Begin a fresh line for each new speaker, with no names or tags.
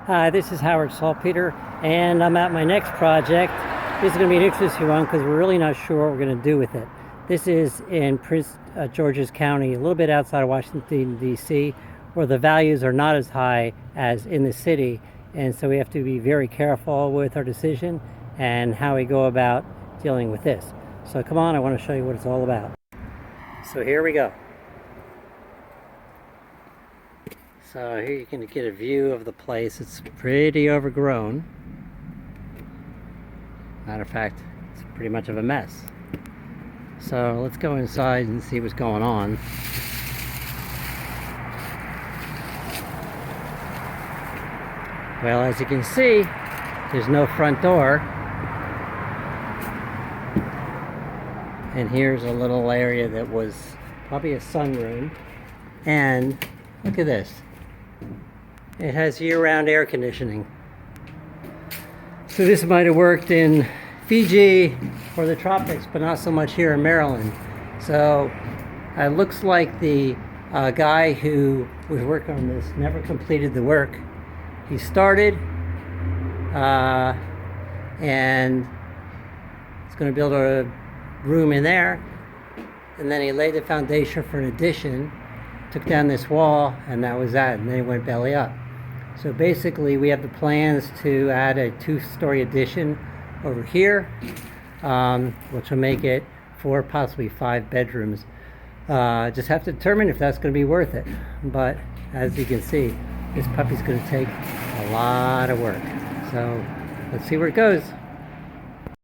Hi, this is Howard Saltpeter, and I'm at my next project. This is going to be an interesting one because we're really not sure what we're going to do with it. This is in Prince George's County, a little bit outside of Washington, D.C., where the values are not as high as in the city, and so we have to be very careful with our decision and how we go about dealing with this. So come on, I want to show you what it's all about. So here we go. So here you can get a view of the place. It's pretty overgrown. Matter of fact, it's pretty much of a mess. So let's go inside and see what's going on. Well, as you can see, there's no front door. And here's a little area that was probably a sunroom. And look at this. It has year-round air conditioning. So this might have worked in Fiji or the tropics, but not so much here in Maryland. So it looks like the guy who was working on this never completed the work. He started and he's going to build a room in there, and then he laid the foundation for an addition, took down this wall, and that was that, and then he went belly up. So basically we have the plans to add a 2-story addition over here, which will make it 4, possibly 5 bedrooms. Just have to determine if that's going to be worth it. But as you can see, this puppy's going to take a lot of work. So let's see where it goes.